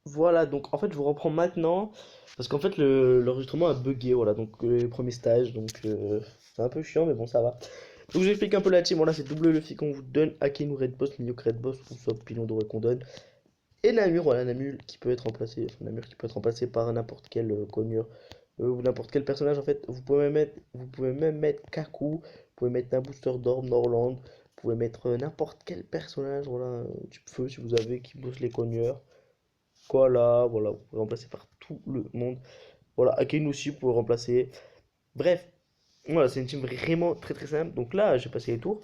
Voilà, donc en fait, je vous reprends maintenant. Parce qu'en fait, l'enregistrement a bugué. Voilà, donc les premiers stages. Donc c'est un peu chiant, mais bon, ça va. Donc j'explique un peu la team. Voilà, c'est double Luffy qu'on vous donne. Akenu Red Boss, Miyok Red Boss, ou soit Pilon Doré qu'on donne. Et Namur, voilà, Namur qui peut être remplacé. Enfin, Namur qui peut être remplacé par n'importe quel cognure. Ou n'importe quel personnage en fait. Vous pouvez même mettre Kaku. Vous pouvez mettre un booster d'orbe, Norland. Vous pouvez mettre n'importe quel personnage. Voilà, type feu si vous avez qui booste les cogneurs. Voilà, vous pouvez remplacer par tout le monde. Voilà, Akainu aussi, vous pouvez remplacer. Bref, voilà, c'est une team vraiment très très simple. Donc là, j'ai passé les tours.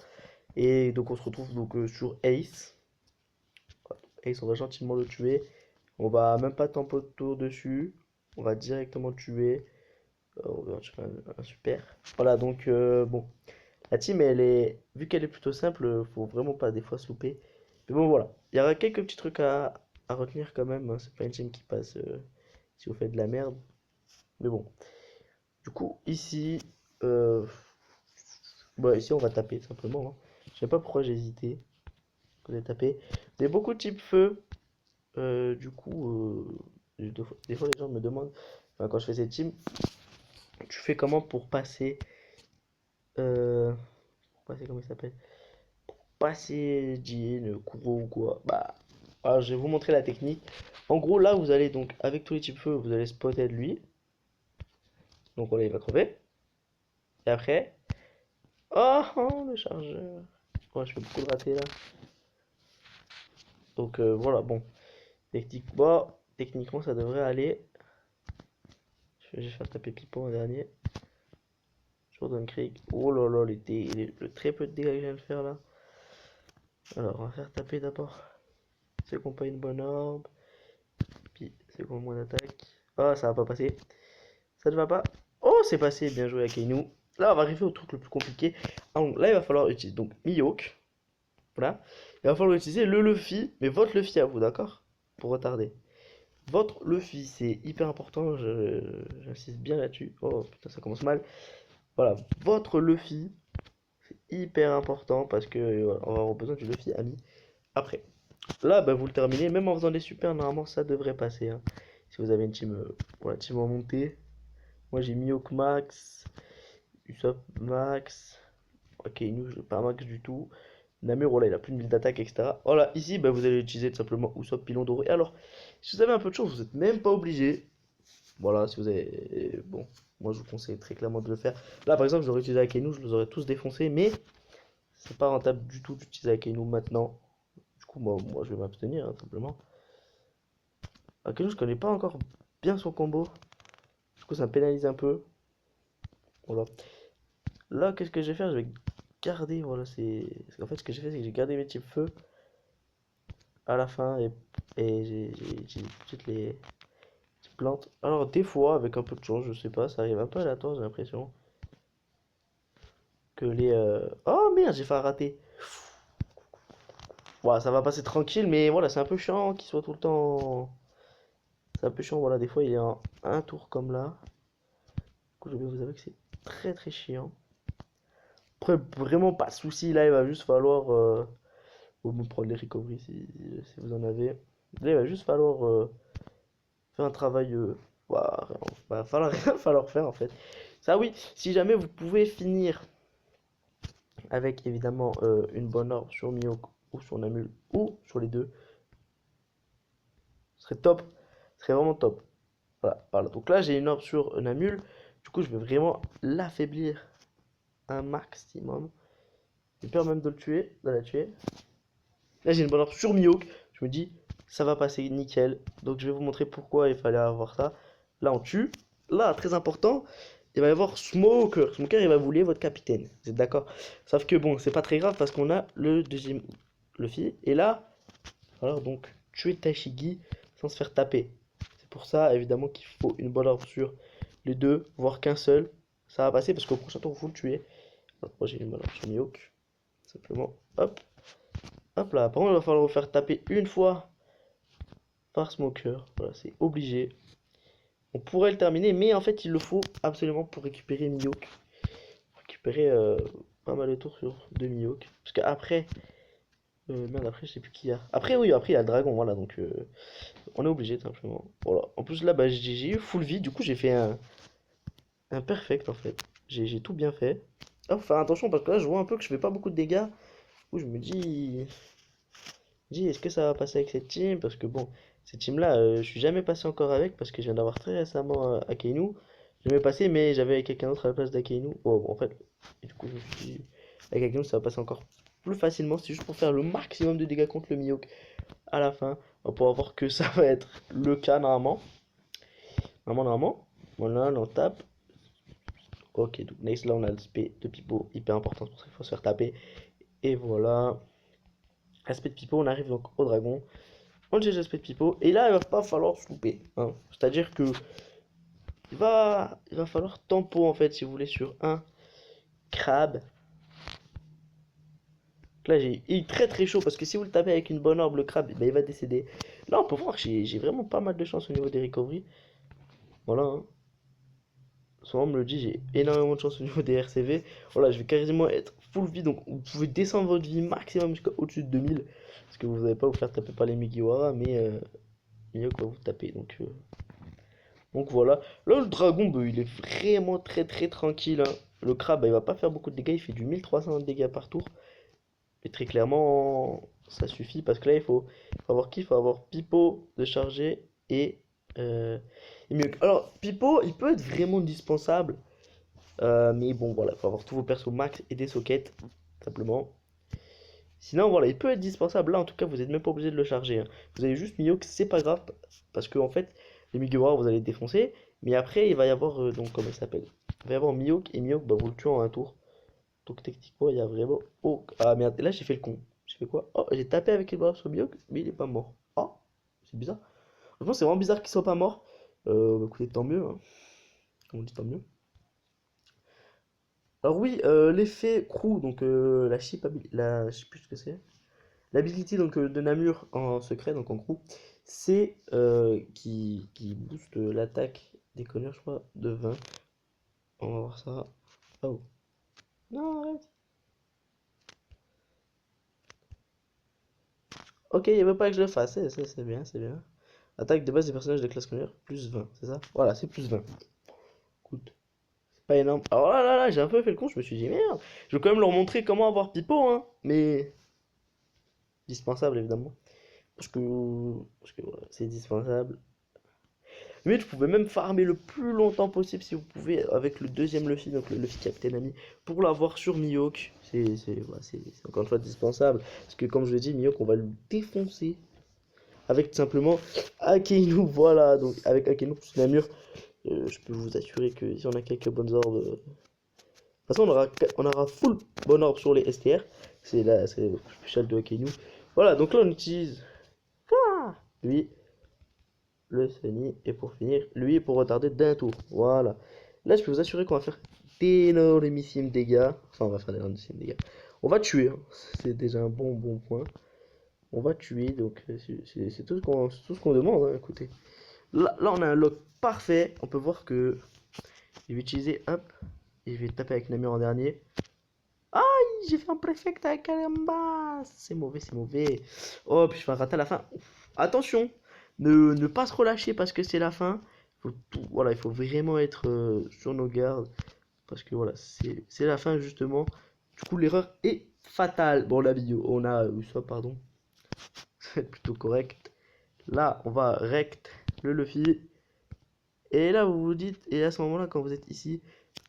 Et donc on se retrouve donc sur Ace. Voilà, Ace, on va gentiment le tuer. On va même pas tempo de tour dessus. On va directement le tuer. On va tuer un super. Voilà, donc bon. La team, elle est. Vu qu'elle est plutôt simple, faut vraiment pas des fois se louper. Mais bon, voilà. Il y aura quelques petits trucs à retenir quand même, hein. C'est pas une team qui passe si vous faites de la merde. Mais bon. Du coup, ici, euh, bon, ici on va taper tout simplement, hein. Je sais pas pourquoi j'ai hésité. Vous allez taper. J'ai beaucoup de type feu. Du coup, des fois les gens me demandent, enfin, quand je fais cette team, tu fais comment pour passer comment il s'appelle? Passer Jean, Kuro ou quoi? Bah, alors, je vais vous montrer la technique. En gros, là, vous allez donc, avec tous les types feu, vous allez spotter de lui. Donc, voilà, il va crever. Et après, oh, le chargeur. Ouais, je fais beaucoup de ratés là. Donc voilà, bon. Techniquement, ça devrait aller. Je vais faire taper Pipo en dernier. Jordan Creek. Oh là là, le très peu de dégâts que je viens de faire là. Alors, on va faire taper d'abord. C'est qu'on pas une bonne orbe. Puis, c'est qu'on moins d'attaque. Ah, ça va pas passer. Ça ne va pas. Oh, c'est passé. Bien joué à Kainu. Là, on va arriver au truc le plus compliqué. Donc, là, il va falloir utiliser donc Mihawk. Voilà. Il va falloir utiliser le Luffy, mais votre Luffy à vous, d'accord? Pour retarder. Votre Luffy, c'est hyper important, j'insiste bien là-dessus. Oh putain, ça commence mal. Voilà, votre Luffy, c'est hyper important parce que voilà, on va avoir besoin du Luffy ami après. Là, bah, vous le terminez, même en faisant des super, normalement ça devrait passer, hein. Si vous avez une team, pour la team en montée. Moi j'ai Mihawk Max, Usopp Max, ok, nous je pas Max du tout. Namur, voilà, il a plus de 1000 d'attaque, etc. Voilà, ici, bah, vous allez utiliser tout simplement Usopp Pilon Doré. Alors, si vous avez un peu de chance, vous n'êtes même pas obligé. Voilà, si vous avez. Bon, moi je vous conseille très clairement de le faire. Là, par exemple, j'aurais utilisé Akainu, je les aurais tous défoncés, mais c'est pas rentable du tout d'utiliser Akainu maintenant. Du coup, moi je vais m'abstenir, hein, simplement. Akainu, je connais pas encore bien son combo. Du coup, ça me pénalise un peu. Voilà. Là, qu'est-ce que je vais faire? Je vais garder. Voilà, c'est. Parce qu'en fait, ce que j'ai fait, c'est que j'ai gardé mes types feu à la fin et j'ai toutes les plantes. Alors, des fois, avec un peu de chance, je sais pas, ça arrive un peu aléatoire, j'ai l'impression. Que les. Oh merde, j'ai fait un raté. Voilà, ça va passer tranquille, mais voilà, c'est un peu chiant qu'il soit tout le temps. C'est un peu chiant, voilà, des fois il est en un tour comme là. Du coup, je vais vous avouer que c'est très très chiant. Après, vraiment pas de souci, là il va juste falloir. Vous me prendre les recoveries si vous en avez. Là, il va juste falloir faire un travail. Voilà, va falloir rien falloir faire en fait. Ça, oui, si jamais vous pouvez finir avec évidemment une bonne orbe sur Mihawk ou sur Namul ou sur les deux, ce serait top, ce serait vraiment top. Voilà, voilà. Donc là, j'ai une orbe sur Namul. Du coup, je vais vraiment l'affaiblir un maximum. J'ai peur même de le tuer, de la tuer. Là, j'ai une bonne orbe sur Mihawk. Je me dis, ça va passer nickel. Donc, je vais vous montrer pourquoi il fallait avoir ça. Là, on tue. Là, très important, il va y avoir Smoker. Smoker, il va vous lier votre capitaine. Vous êtes d'accord? Sauf que bon, c'est pas très grave parce qu'on a le deuxième Luffy. Et là, alors donc, tuer Tashigi sans se faire taper. C'est pour ça, évidemment, qu'il faut une bonne ordre sur les deux, voire qu'un seul. Ça va passer parce qu'au prochain tour, vous le tuez. Alors, moi, j'ai une bonne ordre sur Mihawk. Simplement, hop, hop là. Par contre, il va falloir vous faire taper une fois par Smoker. Voilà, c'est obligé. On pourrait le terminer, mais en fait, il le faut absolument pour récupérer Mihawk. Pour récupérer pas mal de tours sur de Mihawk. Parce qu'après, Merde, après, je sais plus qui y a. Après, oui, après, il y a le dragon, voilà, donc on est obligé, tout simplement. Voilà. En plus, là, bah, j'ai eu full vie, du coup, j'ai fait un perfect, en fait. J'ai tout bien fait. Ah, faut faire attention, parce que là, je vois un peu que je fais pas beaucoup de dégâts. Du coup, je me dis, est-ce que ça va passer avec cette team? Parce que bon, cette team-là, je suis jamais passé encore avec, parce que je viens d'avoir très récemment Akainu. Je vais passer, mais j'avais quelqu'un d'autre à la place d'Akainu. Bon, en fait, et du coup, je me suis dit, avec Akainu, ça va passer encore plus facilement. C'est juste pour faire le maximum de dégâts contre le Mihawk à la fin. On pourra voir que ça va être le cas normalement. Normalement. Voilà, là, on tape. Ok, donc next, là, on a le SP de Pipo, hyper important, c'est pour ça qu'il faut se faire taper. Et voilà. Aspect de Pipo, on arrive donc au dragon. On GG aspect de Pipo. Et là, il va pas falloir se louper, hein. C'est-à-dire que il va falloir tempo, en fait, si vous voulez, sur un crabe. Là, il est très très chaud parce que si vous le tapez avec une bonne orbe, le crabe, ben, il va décéder. Là, on peut voir que j'ai vraiment pas mal de chance au niveau des recoveries. Voilà, hein. Souvent on me le dit, j'ai énormément de chance au niveau des RCV. Voilà, je vais quasiment être full vie, donc vous pouvez descendre votre vie maximum jusqu'à au-dessus de 2000. Parce que vous n'allez pas vous faire taper par les Mugiwara, mais mieux quoi vous taper. Donc voilà. Là, le dragon, bah, il est vraiment très très tranquille, hein. Le crabe, bah, il va pas faire beaucoup de dégâts, il fait du 1300 de dégâts par tour. Et très clairement, ça suffit parce que là, faut avoir qui? Il faut avoir Pipo de charger euh, et mieux. Alors, Pipo, il peut être vraiment dispensable. Mais bon, voilà, il faut avoir tous vos persos max et des sockets, simplement. Sinon, voilà, il peut être dispensable. Là, en tout cas, vous n'êtes même pas obligé de le charger, hein. Vous avez juste Mihawk, c'est pas grave. Parce que, en fait, les Mugiwara, vous allez les défoncer. Mais après, il va y avoir, donc, comment il s'appelle? Il va y avoir Mihawk, et Mihawk, bah, vous le tuez en un tour. Donc, techniquement, il y a vraiment. Oh, ah merde, là, j'ai fait le con. J'ai fait quoi? Oh, j'ai tapé avec le bras sur Mihawk, mais il est pas mort. Oh, c'est bizarre. Franchement, c'est vraiment bizarre qu'il soit pas mort. Bah, écoutez, tant mieux, hein. On dit tant mieux. Alors oui, l'effet crew, donc la chip, je sais plus ce que c'est. L'ability donc de Namur en secret, donc en crew, c'est qui booste l'attaque des connards, je crois, de 20. On va voir ça. Oh. Non, arrête. Ok, il veut pas que je le fasse, c'est bien, c'est bien. Attaque de base des personnages de classe connards, plus 20, c'est ça? Voilà, c'est plus 20. Écoute, c'est pas énorme. Alors là, j'ai un peu fait le con, je me suis dit, merde, je vais quand même leur montrer comment avoir Pipo, hein. Mais, dispensable évidemment. Parce que voilà, c'est indispensable. Mais tu pouvais même farmer le plus longtemps possible si vous pouvez avec le deuxième Luffy, donc le Luffy Captain Ami, pour l'avoir sur Mihawk. Voilà, c'est encore une fois indispensable. Parce que comme je l'ai dit, Mihawk, on va le défoncer avec tout simplement Akainu. Voilà, donc avec Akainu plus Namur, je peux vous assurer que si on a quelques bonnes orbes. De toute façon, on aura full bonne orbe sur les STR. C'est le spécial de Akainu. Voilà, donc là on utilise lui. Le Sunny. Et pour finir, lui pour retarder d'un tour. Voilà. Là, je peux vous assurer qu'on va faire d'énormissimes dégâts. Enfin, on va faire d'énormissimes dégâts. On va tuer, hein. C'est déjà un bon point. On va tuer, donc c'est tout ce qu'on demande, hein, écoutez. Là, on a un lock parfait. On peut voir que je vais utiliser, hop, et je vais taper avec Namur en dernier. Aïe, j'ai fait un préfect avec Kalamba. C'est mauvais, c'est mauvais. Oh, puis je vais rater à la fin. Attention, ne pas se relâcher parce que c'est la fin. Voilà, il faut vraiment être sur nos gardes. Parce que voilà, c'est la fin justement. Du coup, l'erreur est fatale. Bon, la vidéo, on a eu ça, pardon. C'est plutôt correct. Là, on va rect le Luffy. Et là, vous vous dites, et à ce moment-là, quand vous êtes ici,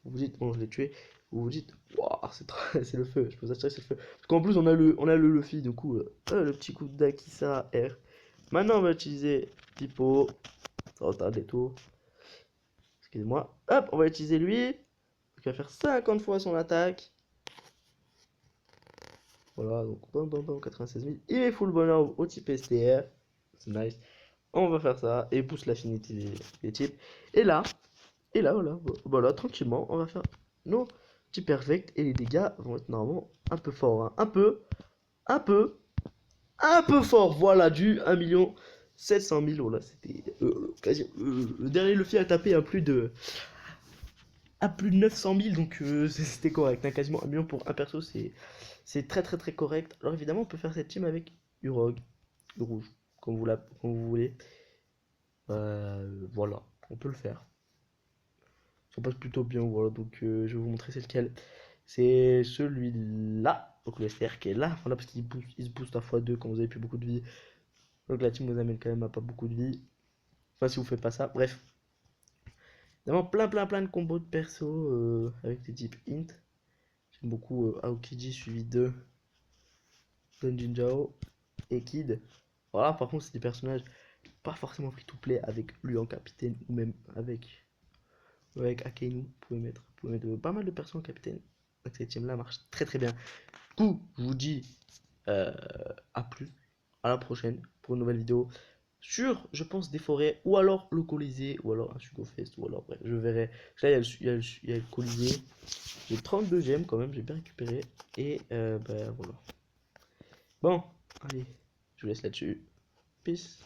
vous vous dites, bon, je l'ai tué. Vous vous dites, waouh, c'est le feu. Je peux vous assurer que c'est le feu. Parce qu'en plus, on a le Luffy, du coup, le petit coup d'Akisa R. Maintenant, on va utiliser Pipo. Ça retarde les tours. Excusez-moi. Hop, on va utiliser lui. Donc, il va faire 50 fois son attaque. Voilà, donc bam, bam, bam, 96 000. Il est full bonheur au type STR. C'est nice. On va faire ça et boost l'affinité des types. Et là, voilà, tranquillement, on va faire nos petits perfects et les dégâts vont être normalement un peu forts, hein. Un peu fort. Voilà, du 1 700 000. Oh là, c'était quasi. Le dernier Luffy a tapé à plus de 900 000, donc c'était correct, hein. Quasiment 1 million pour un perso, C'est très très très correct. Alors évidemment, on peut faire cette team avec Urog, le rouge, comme vous voulez. Voilà, on peut le faire. Ça passe plutôt bien, voilà, donc je vais vous montrer c'est lequel. C'est celui-là, donc le STR qui est là, voilà, parce il se booste à x2 quand vous avez plus beaucoup de vie. Donc la team vous amène quand même à pas beaucoup de vie. Enfin, si vous faites pas ça, bref. Vraiment plein de combos de perso avec des types int. J'aime beaucoup Aokiji suivi de Don Jinjao et Kid. Voilà, par contre, c'est des personnages pas forcément free to play avec lui en capitaine ou même avec Akainu. Vous pouvez mettre pas mal de personnes en capitaine. Donc cette team là marche très très bien. Du coup, je vous dis euh, à plus, à la prochaine pour une nouvelle vidéo sur, je pense, des forêts ou alors le Colisée ou alors un Sugo Fest ou alors bref, je verrai. Là, il y a le Colisée. J'ai 32 gemmes quand même, j'ai bien récupéré. Et ben voilà. Bon, allez, je vous laisse là-dessus. Peace.